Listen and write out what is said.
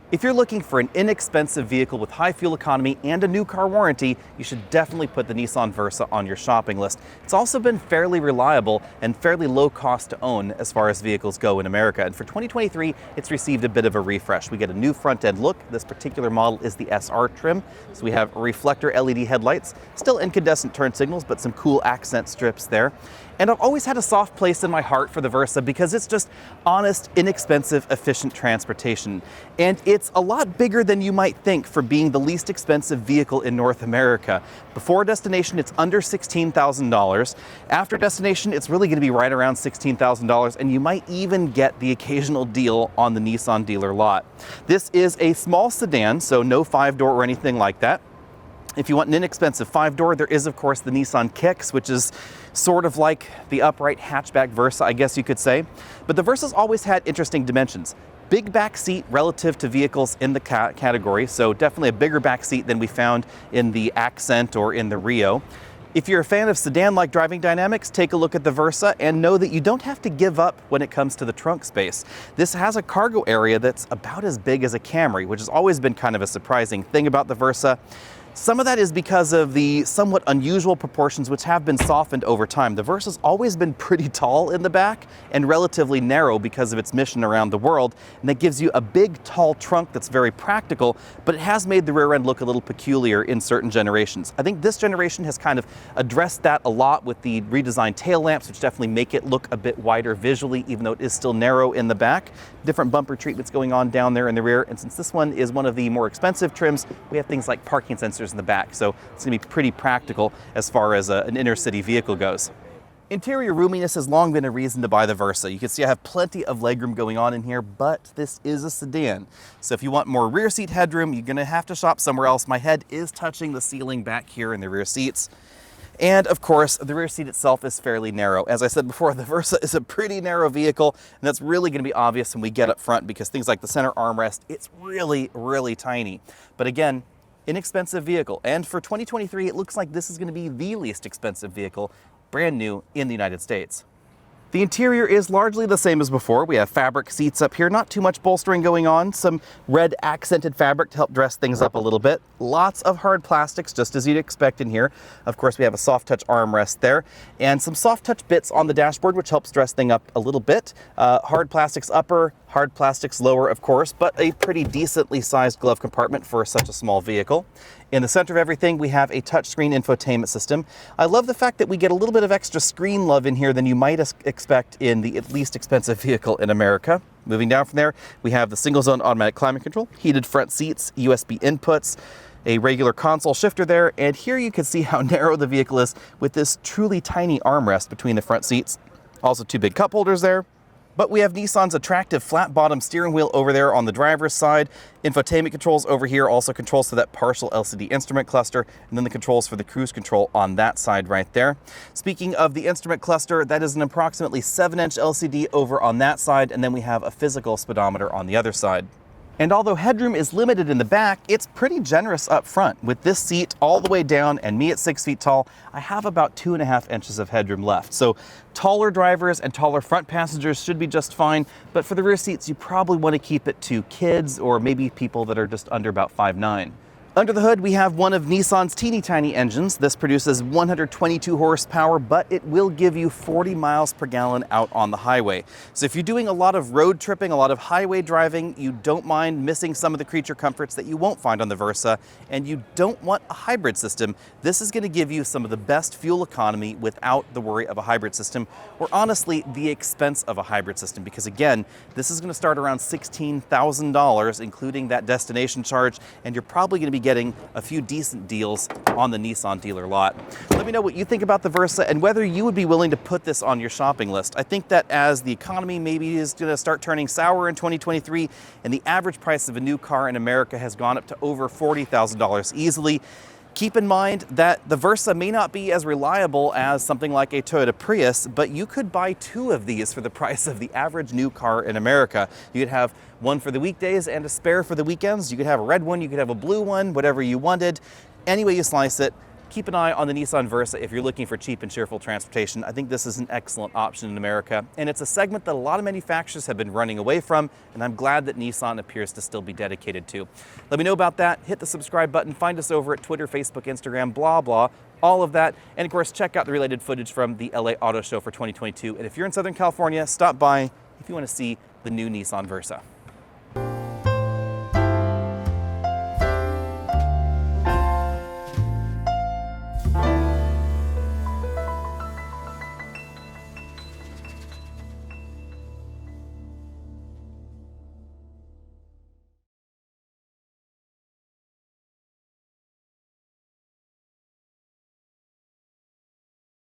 If you're looking for an inexpensive vehicle with high fuel economy and a new car warranty, you should definitely put the Nissan Versa on your shopping list. It's also been fairly reliable and fairly low cost to own as far as vehicles go in America. And for 2023, it's received a bit of a refresh. We get a new front end look. This particular model is the SR trim. So we have reflector LED headlights, still incandescent turn signals, but some cool accent strips there. And I've always had a soft place in my heart for the Versa because it's just honest, inexpensive, efficient transportation. And it's a lot bigger than you might think for being the least expensive vehicle in North America. Before destination, it's under $16,000. After destination, it's really going to be right around $16,000, and you might even get the occasional deal on the Nissan dealer lot. This is a small sedan, so no 5-door or anything like that. If you want an inexpensive 5-door, there is, of course, the Nissan Kicks, which is sort of like the upright hatchback Versa, I guess you could say. But the Versa's always had interesting dimensions. Big back seat relative to vehicles in the category, so definitely a bigger back seat than we found in the Accent or in the Rio. If you're a fan of sedan-like driving dynamics, take a look at the Versa and know that you don't have to give up when it comes to the trunk space. This has a cargo area that's about as big as a Camry, which has always been kind of a surprising thing about the Versa. Some of that is because of the somewhat unusual proportions which have been softened over time. The Versa's always been pretty tall in the back and relatively narrow because of its mission around the world, and that gives you a big, tall trunk that's very practical, but it has made the rear end look a little peculiar in certain generations. I think this generation has kind of addressed that a lot with the redesigned tail lamps, which definitely make it look a bit wider visually, even though it is still narrow in the back. Different bumper treatments going on down there in the rear, and since this one is one of the more expensive trims, we have things like parking sensors in the back, so it's going to be pretty practical as far as an inner city vehicle goes. Interior roominess has long been a reason to buy the Versa. You can see I have plenty of legroom going on in here, but this is a sedan. So if you want more rear seat headroom, you're going to have to shop somewhere else. My head is touching the ceiling back here in the rear seats. And of course, the rear seat itself is fairly narrow. As I said before, the Versa is a pretty narrow vehicle, and that's really going to be obvious when we get up front because things like the center armrest, it's really, really tiny. But again, inexpensive vehicle. And for 2023, it looks like this is going to be the least expensive vehicle, brand new in the United States. The interior is largely the same as before. We have fabric seats up here, not too much bolstering going on, some red accented fabric to help dress things up a little bit. Lots of hard plastics, just as you'd expect in here. Of course, we have a soft touch armrest there and some soft touch bits on the dashboard, which helps dress things up a little bit. Hard plastics upper, hard plastics lower, of course, but a pretty decently sized glove compartment for such a small vehicle. In the center of everything, we have a touchscreen infotainment system. I love the fact that we get a little bit of extra screen love in here than you might expect in the least expensive vehicle in America. Moving down from there, we have the single zone automatic climate control, heated front seats, USB inputs, a regular console shifter there, and here you can see how narrow the vehicle is with this truly tiny armrest between the front seats. Also 2 big cup holders there. But we have Nissan's attractive flat bottom steering wheel over there on the driver's side. Infotainment controls over here, also controls to that partial LCD instrument cluster, and then the controls for the cruise control on that side right there. Speaking of the instrument cluster, that is an approximately 7-inch LCD over on that side, and then we have a physical speedometer on the other side. And although headroom is limited in the back, it's pretty generous up front. With this seat all the way down and me at 6 feet tall, I have about 2.5 inches of headroom left. So taller drivers and taller front passengers should be just fine, but for the rear seats, you probably want to keep it to kids or maybe people that are just under about 5'9". Under the hood, we have one of Nissan's teeny tiny engines. This produces 122 horsepower, but it will give you 40 miles per gallon out on the highway. So if you're doing a lot of road tripping, a lot of highway driving, you don't mind missing some of the creature comforts that you won't find on the Versa, and you don't want a hybrid system, this is going to give you some of the best fuel economy without the worry of a hybrid system, or honestly, the expense of a hybrid system, because again, this is going to start around $16,000, including that destination charge, and you're probably going to be getting a few decent deals on the Nissan dealer lot. Let me know what you think about the Versa and whether you would be willing to put this on your shopping list. I think that as the economy maybe is going to start turning sour in 2023 and the average price of a new car in America has gone up to over $40,000 easily, keep in mind that the Versa may not be as reliable as something like a Toyota Prius, but you could buy 2 of these for the price of the average new car in America. You could have one for the weekdays and a spare for the weekends. You could have a red one, you could have a blue one, whatever you wanted. Any way you slice it, keep an eye on the Nissan Versa if you're looking for cheap and cheerful transportation. I think this is an excellent option in America, and it's a segment that a lot of manufacturers have been running away from, and I'm glad that Nissan appears to still be dedicated to. Let me know about that. Hit the subscribe button. Find us over at Twitter, Facebook, Instagram, blah, blah, all of that. And of course, check out the related footage from the LA Auto Show for 2022. And if you're in Southern California, stop by if you want to see the new Nissan Versa.